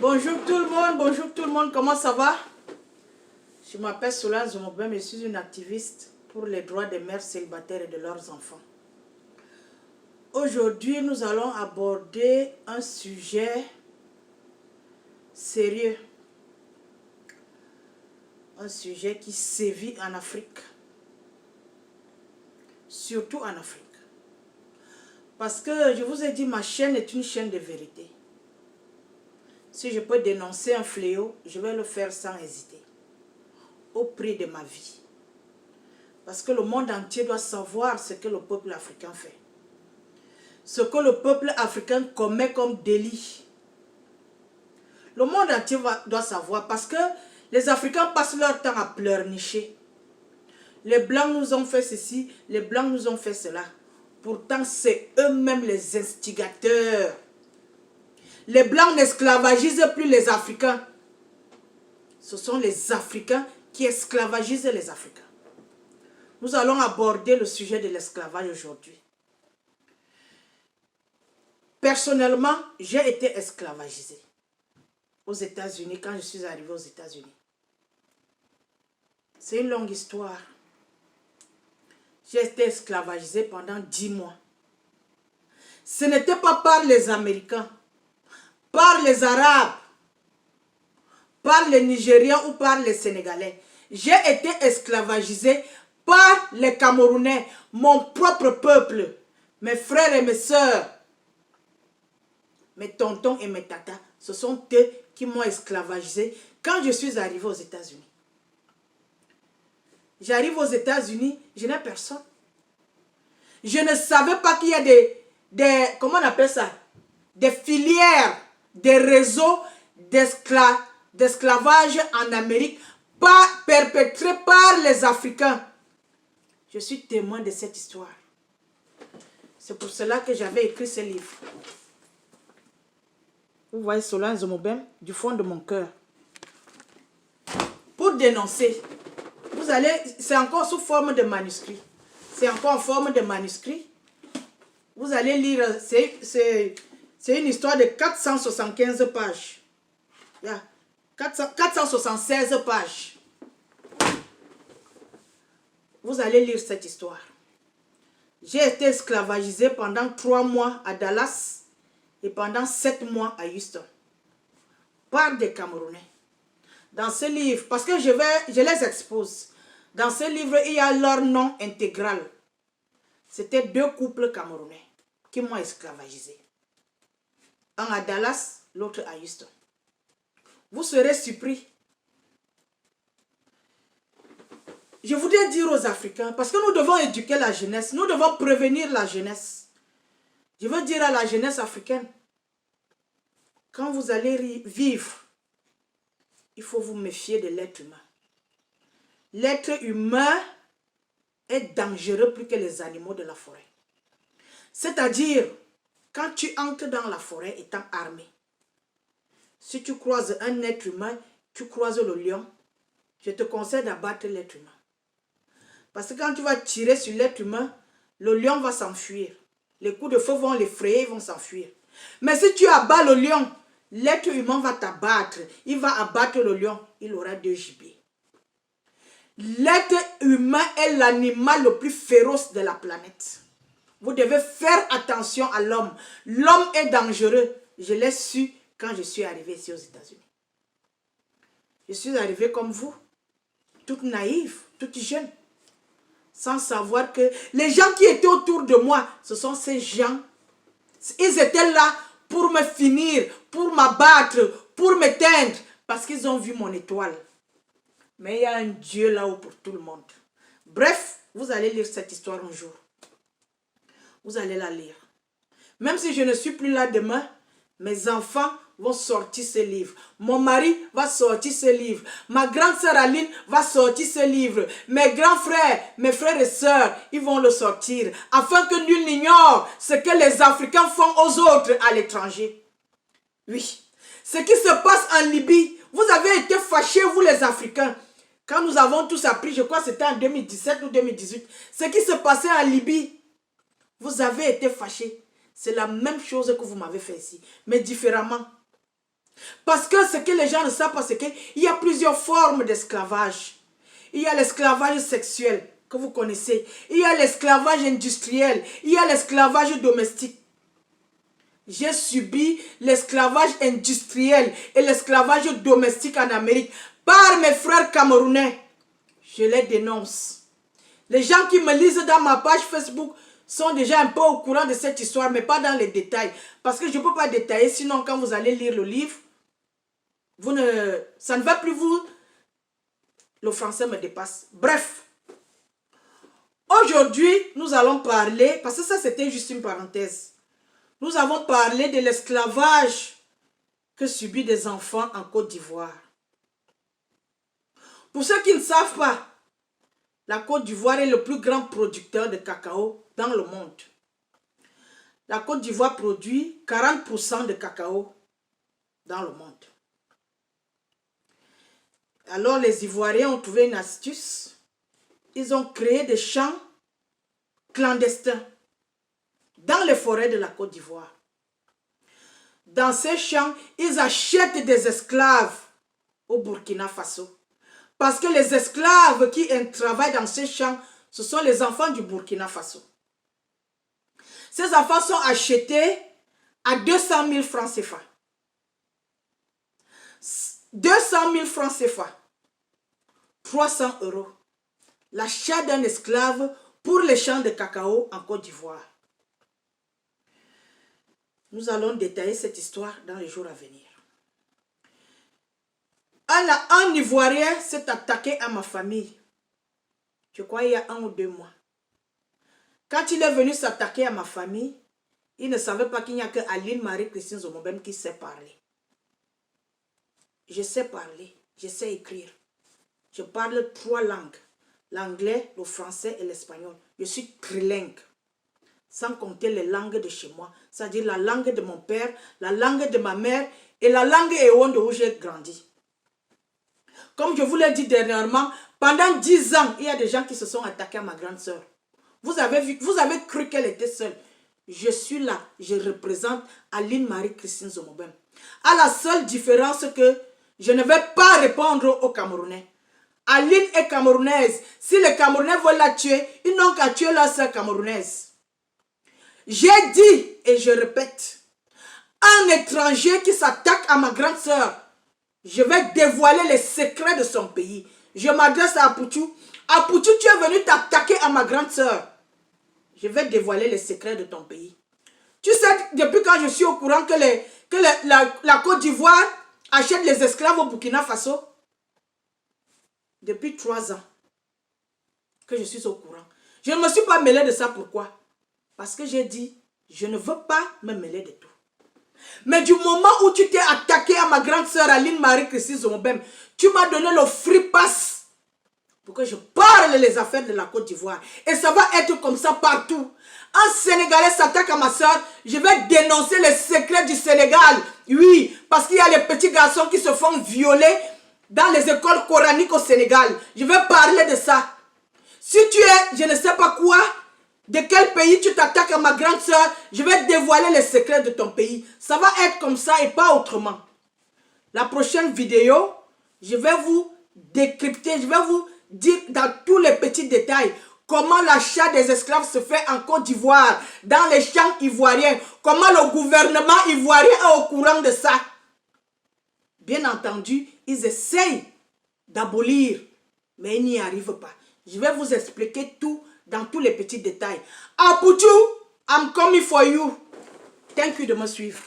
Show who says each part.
Speaker 1: Bonjour tout le monde, comment ça va? Je m'appelle Solange Zomobem, je suis une activiste pour les droits des mères célibataires et de leurs enfants. Aujourd'hui, nous allons aborder un sujet sérieux, un sujet qui sévit en Afrique, surtout en Afrique. Parce que je vous ai dit, ma chaîne est une chaîne de vérité. Si je peux dénoncer un fléau, je vais le faire sans hésiter, au prix de ma vie. Parce que le monde entier doit savoir ce que le peuple africain fait. Ce que le peuple africain commet comme délit. Le monde entier doit savoir parce que les Africains passent leur temps à pleurnicher. Les Blancs nous ont fait ceci, les Blancs nous ont fait cela. Pourtant, c'est eux-mêmes les instigateurs. Les Blancs n'esclavagisent plus les Africains. Ce sont les Africains qui esclavagisent les Africains. Nous allons aborder le sujet de l'esclavage aujourd'hui. Personnellement, j'ai été esclavagisé aux États-Unis quand je suis arrivé aux États-Unis. C'est une longue histoire. J'ai été esclavagisé pendant 10 mois. Ce n'était pas par les Américains, par les Arabes, par les Nigériens ou par les Sénégalais. J'ai été esclavagisé par les Camerounais, mon propre peuple, mes frères et mes sœurs, mes tontons et mes tatas. Ce sont eux qui m'ont esclavagisé quand je suis arrivé aux États-Unis. J'arrive aux États-Unis, je n'ai personne. Je ne savais pas qu'il y a comment on appelle ça? Des filières, des réseaux d'esclavage en Amérique, perpétrés par les Africains. Je suis témoin de cette histoire. C'est pour cela que j'avais écrit ce livre. Vous voyez Solange Zomobem du fond de mon cœur. Pour dénoncer, vous allez, c'est encore sous forme de manuscrit. C'est encore en forme de manuscrit. Vous allez lire, c'est une histoire de 475 pages. 476 pages. Vous allez lire cette histoire. J'ai été esclavagisé pendant 3 mois à Dallas et pendant 7 mois à Houston par des Camerounais. Dans ce livre, parce que je les expose, dans ce livre, il y a leur nom intégral. C'était 2 couples camerounais qui m'ont esclavagisé. Un à Dallas, l'autre à Houston. Vous serez surpris. Je voudrais dire aux Africains, parce que nous devons éduquer la jeunesse, nous devons prévenir la jeunesse. Je veux dire à la jeunesse africaine, quand vous allez vivre, il faut vous méfier de l'être humain. L'être humain est dangereux plus que les animaux de la forêt. C'est-à-dire, quand tu entres dans la forêt étant armé, si tu croises un être humain, tu croises le lion, je te conseille d'abattre l'être humain. Parce que quand tu vas tirer sur l'être humain, le lion va s'enfuir. Les coups de feu vont l'effrayer, ils vont s'enfuir. Mais si tu abats le lion, l'être humain va t'abattre. Il va abattre le lion, il aura 2 gibiers. L'être humain est l'animal le plus féroce de la planète. Vous devez faire attention à l'homme. L'homme est dangereux. Je l'ai su quand je suis arrivé ici aux États-Unis. Je suis arrivé comme vous, toute naïve, toute jeune, sans savoir que les gens qui étaient autour de moi, ce sont ces gens. Ils étaient là pour me finir, pour m'abattre, pour m'éteindre, parce qu'ils ont vu mon étoile. Mais il y a un Dieu là-haut pour tout le monde. Bref, vous allez lire cette histoire un jour. Vous allez la lire. Même si je ne suis plus là demain, mes enfants vont sortir ce livre. Mon mari va sortir ce livre. Ma grande sœur Aline va sortir ce livre. Mes grands frères, mes frères et sœurs, ils vont le sortir. Afin que nul n'ignore ce que les Africains font aux autres à l'étranger. Oui. Ce qui se passe en Libye, vous avez été fâchés, vous les Africains. Quand nous avons tous appris, je crois que c'était en 2017 ou 2018, ce qui se passait en Libye, vous avez été fâchés. C'est la même chose que vous m'avez fait ici, mais différemment. Parce que ce que les gens ne savent pas, c'est qu'il y a plusieurs formes d'esclavage. Il y a l'esclavage sexuel, que vous connaissez. Il y a l'esclavage industriel. Il y a l'esclavage domestique. J'ai subi l'esclavage industriel et l'esclavage domestique en Amérique par mes frères camerounais. Je les dénonce. Les gens qui me lisent dans ma page Facebook sont déjà un peu au courant de cette histoire, mais pas dans les détails. Parce que je ne peux pas détailler, sinon quand vous allez lire le livre, ça ne va plus vous. Le français me dépasse. Bref. Aujourd'hui, nous allons parler, parce que ça c'était juste une parenthèse. Nous avons parlé de l'esclavage que subissent des enfants en Côte d'Ivoire. Pour ceux qui ne savent pas, la Côte d'Ivoire est le plus grand producteur de cacao dans le monde. La Côte d'Ivoire produit 40% de cacao dans le monde. Alors les Ivoiriens ont trouvé une astuce. Ils ont créé des champs clandestins dans les forêts de la Côte d'Ivoire. Dans ces champs, ils achètent des esclaves au Burkina Faso. Parce que les esclaves qui travaillent dans ces champs, ce sont les enfants du Burkina Faso. Ces enfants sont achetés à 200 000 francs CFA. 200 000 francs CFA. 300 €. L'achat d'un esclave pour les champs de cacao en Côte d'Ivoire. Nous allons détailler cette histoire dans les jours à venir. Un Ivoirien s'est attaqué à ma famille. Je crois il y a 1 ou 2 mois. Quand il est venu s'attaquer à ma famille, il ne savait pas qu'il n'y a que Aline Marie-Christine Zomobem qui sait parler. Je sais parler, je sais écrire. Je parle 3 langues. L'anglais, le français et l'espagnol. Je suis trilingue. Sans compter les langues de chez moi. C'est-à-dire la langue de mon père, la langue de ma mère et la langue Ewondo où j'ai grandi. Comme je vous l'ai dit dernièrement, pendant 10 ans, il y a des gens qui se sont attaqués à ma grande sœur. Vous avez cru qu'elle était seule. Je suis là, je représente Aline Marie-Christine Zomobem. À la seule différence que je ne vais pas répondre aux Camerounais. Aline est camerounaise. Si les Camerounais veulent la tuer, ils n'ont qu'à tuer leur sœur camerounaise. J'ai dit, et je répète, un étranger qui s'attaque à ma grande sœur, je vais dévoiler les secrets de son pays. Je m'adresse à Apoutou. Apoutou, tu es venu t'attaquer à ma grande sœur. Je vais dévoiler les secrets de ton pays. Tu sais, depuis quand je suis au courant que la Côte d'Ivoire achète les esclaves au Burkina Faso? Depuis 3 ans que je suis au courant. Je ne me suis pas mêlé de ça. Pourquoi? Parce que j'ai dit, je ne veux pas me mêler de tout. Mais du moment où tu t'es attaqué à ma grande sœur Aline Marie-Christine Zomobem, tu m'as donné le free pass pour que je parle les affaires de la Côte d'Ivoire. Et ça va être comme ça partout. Un Sénégalais s'attaque à ma soeur, je vais dénoncer les secrets du Sénégal. Oui, parce qu'il y a les petits garçons qui se font violer dans les écoles coraniques au Sénégal. Je vais parler de ça. Si tu es, je ne sais pas quoi, de quel pays tu t'attaques à ma grande soeur, je vais dévoiler les secrets de ton pays. Ça va être comme ça et pas autrement. La prochaine vidéo, je vais vous décrypter, je vais vous dire dans tous les petits détails comment l'achat des esclaves se fait en Côte d'Ivoire, dans les champs ivoiriens, comment le gouvernement ivoirien est au courant de ça. Bien entendu, ils essayent d'abolir, mais ils n'y arrivent pas. Je vais vous expliquer tout dans tous les petits détails. Apoutou, I'm coming for you. Thank you de me suivre.